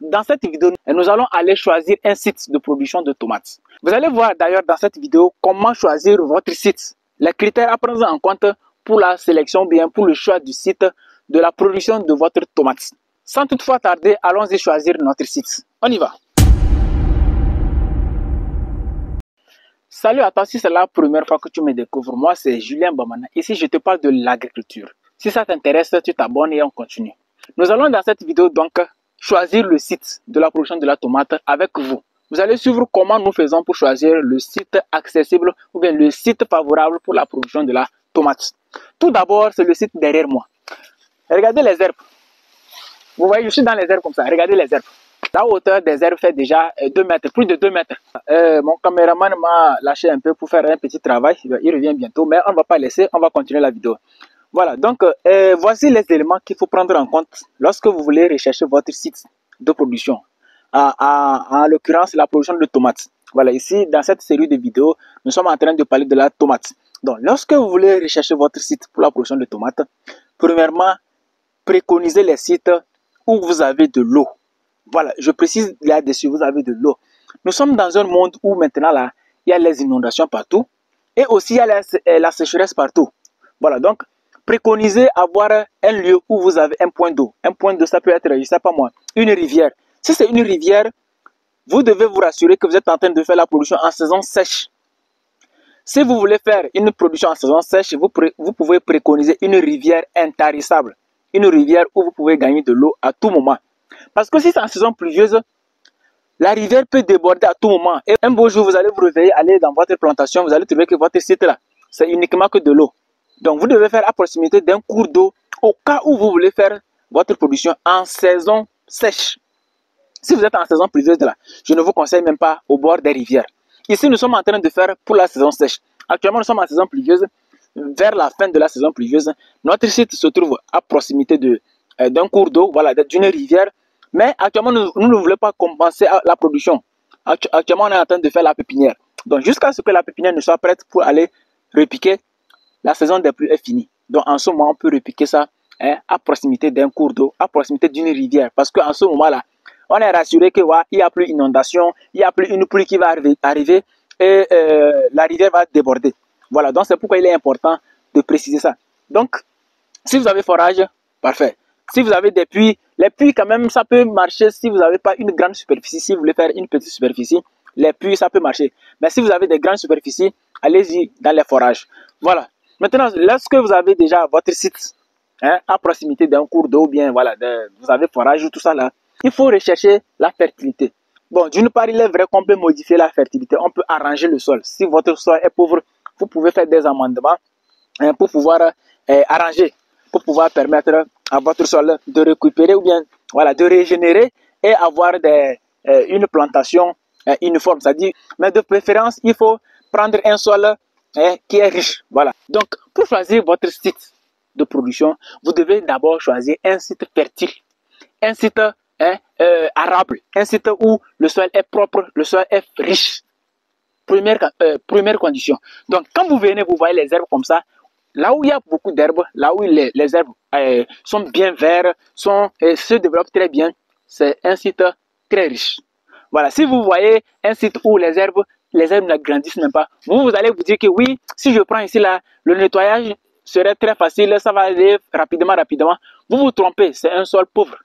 Dans cette vidéo, nous allons aller choisir un site de production de tomates. Vous allez voir d'ailleurs dans cette vidéo comment choisir votre site. Les critères à prendre en compte pour la sélection, bien pour le choix du site de la production de votre tomate. Sans toutefois tarder, allons-y choisir notre site. On y va. Salut à toi, si c'est la première fois que tu me découvres, moi c'est Julien Bamana. Ici je te parle de l'agriculture. Si ça t'intéresse, tu t'abonnes et on continue. Nous allons dans cette vidéo donc choisir le site de la production de la tomate avec vous. Vous allez suivre comment nous faisons pour choisir le site accessible ou bien le site favorable pour la production de la tomate. Tout d'abord, c'est le site derrière moi. Regardez les herbes. Vous voyez, je suis dans les herbes comme ça. Regardez les herbes. La hauteur des herbes fait déjà 2 mètres, plus de 2 mètres. Mon caméraman m'a lâché un peu pour faire un petit travail. Il revient bientôt, mais on ne va pas laisser, on va continuer la vidéo. Voilà, donc voici les éléments qu'il faut prendre en compte lorsque vous voulez rechercher votre site de production. En l'occurrence, la production de tomates. Voilà, ici, dans cette série de vidéos, nous sommes en train de parler de la tomate. Donc, lorsque vous voulez rechercher votre site pour la production de tomates, premièrement, préconisez les sites où vous avez de l'eau. Voilà, je précise là-dessus, vous avez de l'eau. Nous sommes dans un monde où maintenant, là, il y a les inondations partout et aussi il y a la sécheresse partout. Voilà, donc, préconisez avoir un lieu où vous avez un point d'eau. Un point d'eau, ça peut être, je ne sais pas moi, une rivière. Si c'est une rivière, vous devez vous rassurer que vous êtes en train de faire la production en saison sèche. Si vous voulez faire une production en saison sèche, vous pouvez préconiser une rivière intarissable. Une rivière où vous pouvez gagner de l'eau à tout moment. Parce que si c'est en saison pluvieuse, la rivière peut déborder à tout moment. Et un beau jour, vous allez vous réveiller, aller dans votre plantation, vous allez trouver que votre site là, c'est uniquement que de l'eau. Donc, vous devez faire à proximité d'un cours d'eau au cas où vous voulez faire votre production en saison sèche. Si vous êtes en saison pluvieuse là, je ne vous conseille même pas au bord des rivières. Ici, nous sommes en train de faire pour la saison sèche. Actuellement, nous sommes en saison pluvieuse. Vers la fin de la saison pluvieuse, notre site se trouve à proximité d'un cours d'eau, voilà, d'une rivière. Mais actuellement, nous ne voulons pas compenser la production. Actuellement, on est en train de faire la pépinière. Donc, jusqu'à ce que la pépinière ne soit prête pour aller repiquer, la saison des pluies est finie. Donc, en ce moment, on peut repiquer ça à proximité d'un cours d'eau, à proximité d'une rivière. Parce qu'en ce moment-là, on est rassuré qu'il n'y a plus d'inondation, il n'y a plus une pluie qui va arriver et la rivière va déborder. Voilà, donc c'est pourquoi il est important de préciser ça. Donc, si vous avez forage, parfait. Si vous avez des puits, les puits quand même, ça peut marcher si vous n'avez pas une grande superficie. Si vous voulez faire une petite superficie, les puits, ça peut marcher. Mais si vous avez des grandes superficies, allez-y dans les forages. Voilà. Maintenant, lorsque vous avez déjà votre site à proximité d'un cours d'eau, bien, voilà, vous avez forage, tout ça là, il faut rechercher la fertilité. Bon, d'une part, il est vrai qu'on peut modifier la fertilité, on peut arranger le sol. Si votre sol est pauvre, vous pouvez faire des amendements pour pouvoir arranger, pour pouvoir permettre à votre sol de récupérer ou bien voilà, de régénérer et avoir une plantation uniforme. C'est-à-dire, mais de préférence, il faut prendre un sol qui est riche. Voilà. Donc, pour choisir votre site de production, vous devez d'abord choisir un site fertile, un site arable, un site où le sol est propre, le sol est riche. Première condition. Donc, quand vous venez, vous voyez les herbes comme ça, là où il y a beaucoup d'herbes, là où les herbes sont bien verts, se développent très bien, c'est un site très riche. Voilà, si vous voyez un site où les herbes ne grandissent même pas, vous allez vous dire que oui, si je prends ici là, le nettoyage serait très facile, ça va aller rapidement. Vous vous trompez, c'est un sol pauvre.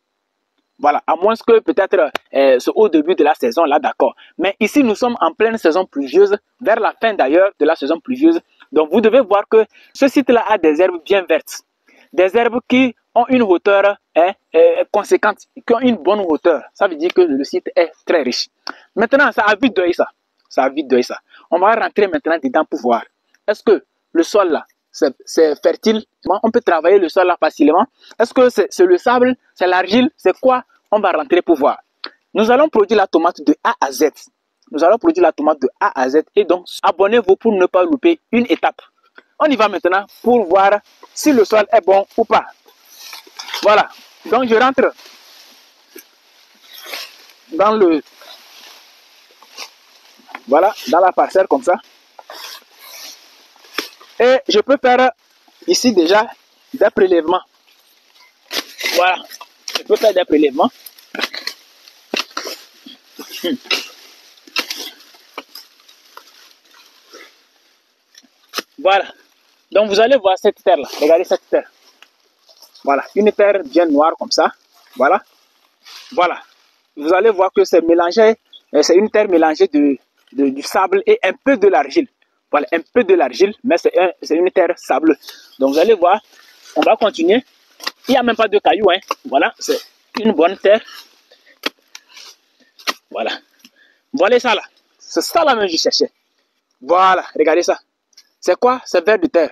Voilà, à moins que peut-être c'est au début de la saison, là d'accord. Mais ici, nous sommes en pleine saison pluvieuse, vers la fin d'ailleurs de la saison pluvieuse. Donc, vous devez voir que ce site-là a des herbes bien vertes. Des herbes qui ont une hauteur conséquente, qui ont une bonne hauteur. Ça veut dire que le site est très riche. Maintenant, ça a vite d'œil ça. Ça a vite d'œil ça. On va rentrer maintenant dedans pour voir. Est-ce que le sol là, c'est fertile? On peut travailler le sol là facilement. Est-ce que c'est le sable? C'est l'argile? C'est quoi? On va rentrer pour voir. Nous allons produire la tomate de A à Z. Nous allons produire la tomate de A à Z. Et donc, abonnez-vous pour ne pas louper une étape. On y va maintenant pour voir si le sol est bon ou pas. Voilà. Donc, je rentre dans la parcelle comme ça. Et je peux faire ici déjà des prélèvements. Voilà. Je peux faire des prélèvements. Voilà. Donc vous allez voir cette terre là. Regardez cette terre. Voilà. Une terre bien noire comme ça. Voilà. Voilà. Vous allez voir que c'est mélangé. C'est une terre mélangée du sable et un peu de l'argile. Voilà, un peu de l'argile, mais c'est une terre sableuse. Donc vous allez voir, on va continuer. Il n'y a même pas de cailloux, hein. Voilà, c'est une bonne terre. Voilà. Voilà ça là. C'est ça là même que je cherchais. Voilà, regardez ça. C'est quoi? C'est vers de terre.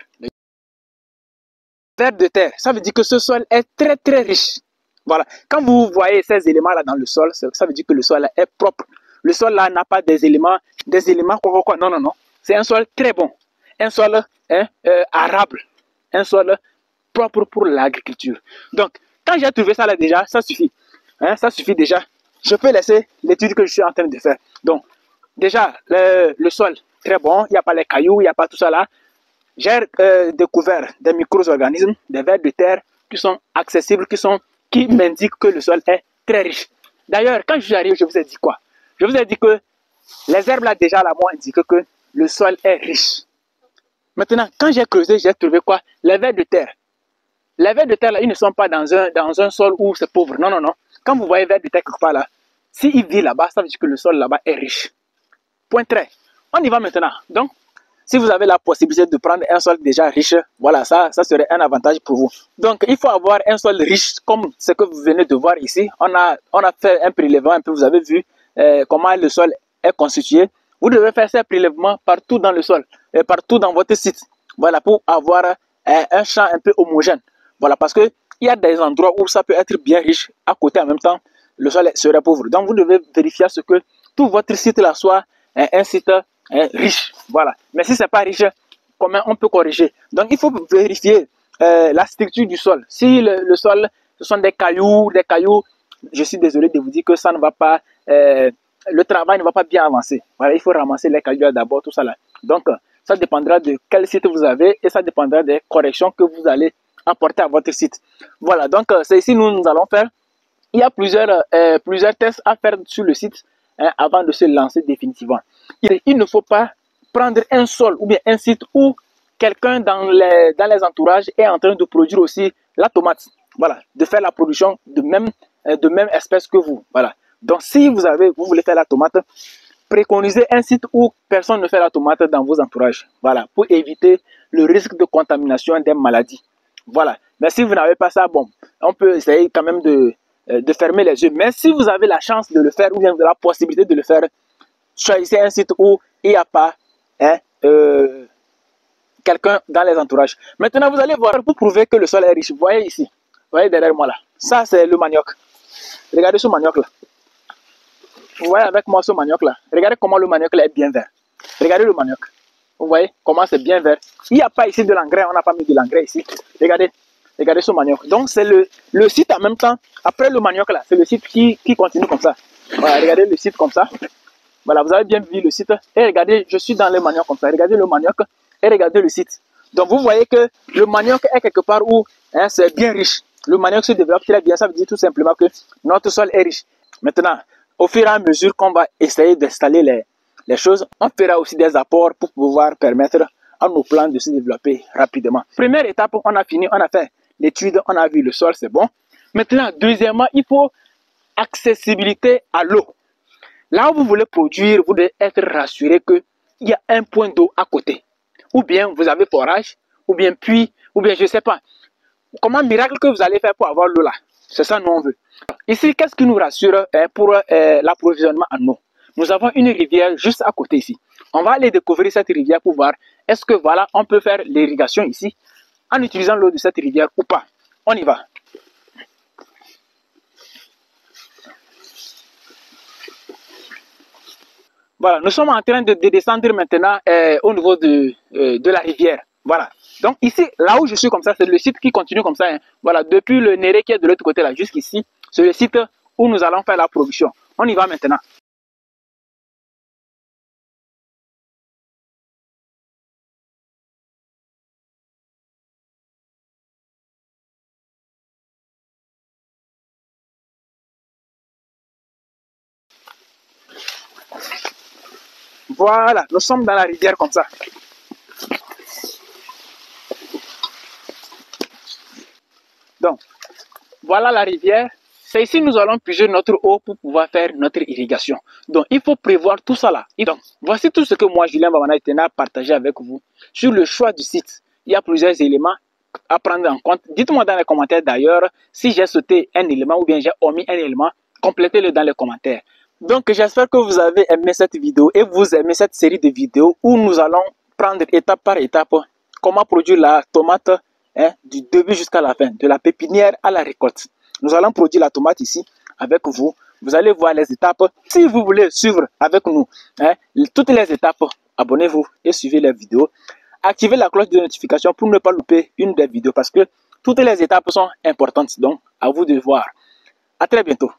Vers de terre, ça veut dire que ce sol est très très riche. Voilà. Quand vous voyez ces éléments là dans le sol, ça veut dire que le sol là est propre. Le sol là n'a pas des éléments quoi. Non, non, non. C'est un sol très bon. Un sol arable. Un sol propre pour l'agriculture. Donc, quand j'ai trouvé ça là déjà, ça suffit. Hein, ça suffit déjà. Je peux laisser l'étude que je suis en train de faire. Donc, déjà, le sol, très bon. Il n'y a pas les cailloux, il n'y a pas tout ça là. J'ai découvert des micro-organismes, des vers de terre qui sont accessibles, qui m'indiquent que le sol est très riche. D'ailleurs, quand je suis arrivé, je vous ai dit quoi? Je vous ai dit que les herbes là déjà là m'ont indiqué que le sol est riche. Maintenant, quand j'ai creusé, j'ai trouvé quoi? Les vers de terre. Les vers de terre là, ils ne sont pas dans un sol où c'est pauvre. Non, non, non. Quand vous voyez vers de terre quelque part là, s'il vit là-bas, ça veut dire que le sol là-bas est riche. Point très. On y va maintenant. Donc, si vous avez la possibilité de prendre un sol déjà riche, voilà, ça serait un avantage pour vous. Donc, il faut avoir un sol riche, comme ce que vous venez de voir ici. On a fait un prélèvement un peu, vous avez vu comment le sol est constitué. Vous devez faire ces prélèvements partout dans le sol, et partout dans votre site. Voilà, pour avoir un champ un peu homogène. Voilà, parce que il y a des endroits où ça peut être bien riche, à côté en même temps, le sol serait pauvre. Donc, vous devez vérifier ce que tout votre site là soit un site riche, voilà. Mais si c'est pas riche, comment on peut corriger? Donc il faut vérifier la structure du sol. Si le sol, ce sont des cailloux, je suis désolé de vous dire que ça ne va pas, le travail ne va pas bien avancer. Voilà, il faut ramasser les cailloux d'abord, tout ça là. Donc ça dépendra de quel site vous avez et ça dépendra des corrections que vous allez apporter à votre site. Voilà, donc c'est ici nous allons faire. Il y a plusieurs tests à faire sur le site avant de se lancer définitivement. Il ne faut pas prendre un sol ou bien un site où quelqu'un dans les entourages est en train de produire aussi la tomate. Voilà, de faire la production de même espèce que vous. Voilà. Donc si vous voulez faire la tomate, préconisez un site où personne ne fait la tomate dans vos entourages. Voilà, pour éviter le risque de contamination des maladies. Voilà. Mais si vous n'avez pas ça, bon, on peut essayer quand même de fermer les yeux. Mais si vous avez la chance de le faire ou bien de la possibilité de le faire, choisissez un site où il n'y a pas quelqu'un dans les entourages. Maintenant, vous allez voir pour prouver que le sol est riche. Vous voyez ici, vous voyez derrière moi là. Ça, c'est le manioc. Regardez ce manioc là. Vous voyez avec moi ce manioc là. Regardez comment le manioc là est bien vert. Regardez le manioc. Vous voyez comment c'est bien vert. Il n'y a pas ici de l'engrais. On n'a pas mis de l'engrais ici. Regardez. Regardez ce manioc. Donc, c'est le site en même temps. Après le manioc là, c'est le site qui continue comme ça. Voilà, regardez le site comme ça. Voilà, vous avez bien vu le site. Et regardez, je suis dans le manioc comme ça. Regardez le manioc et regardez le site. Donc, vous voyez que le manioc est quelque part où c'est bien riche. Le manioc se développe très bien. Ça veut dire tout simplement que notre sol est riche. Maintenant, au fur et à mesure qu'on va essayer d'installer les choses, on fera aussi des apports pour pouvoir permettre à nos plants de se développer rapidement. Première étape, on a fini, on a fait l'étude, on a vu le sol, c'est bon. Maintenant, deuxièmement, il faut accessibilité à l'eau. Là où vous voulez produire, vous devez être rassuré qu'il y a un point d'eau à côté. Ou bien vous avez forage, ou bien puits, ou bien je ne sais pas. Comment miracle que vous allez faire pour avoir l'eau là? C'est ça nous on veut. Ici, qu'est-ce qui nous rassure pour l'approvisionnement en eau? Nous avons une rivière juste à côté ici. On va aller découvrir cette rivière pour voir est-ce que voilà, on peut faire l'irrigation ici en utilisant l'eau de cette rivière ou pas. On y va. Voilà, nous sommes en train de descendre maintenant au niveau de la rivière. Voilà. Donc ici, là où je suis comme ça, c'est le site qui continue comme ça. Hein. Voilà, depuis le Néré qui est de l'autre côté là, jusqu'ici, c'est le site où nous allons faire la production. On y va maintenant. Voilà, nous sommes dans la rivière comme ça. Donc, voilà la rivière. C'est ici que nous allons puiser notre eau pour pouvoir faire notre irrigation. Donc, il faut prévoir tout ça là. Et donc, voici tout ce que moi, Julien Bamana, tenais à partager avec vous sur le choix du site. Il y a plusieurs éléments à prendre en compte. Dites-moi dans les commentaires d'ailleurs si j'ai sauté un élément ou bien j'ai omis un élément. Complétez-le dans les commentaires. Donc, j'espère que vous avez aimé cette vidéo et vous aimez cette série de vidéos où nous allons prendre étape par étape comment produire la tomate du début jusqu'à la fin, de la pépinière à la récolte. Nous allons produire la tomate ici avec vous. Vous allez voir les étapes. Si vous voulez suivre avec nous toutes les étapes, abonnez-vous et suivez les vidéos. Activez la cloche de notification pour ne pas louper une des vidéos parce que toutes les étapes sont importantes. Donc, à vous de voir. À très bientôt.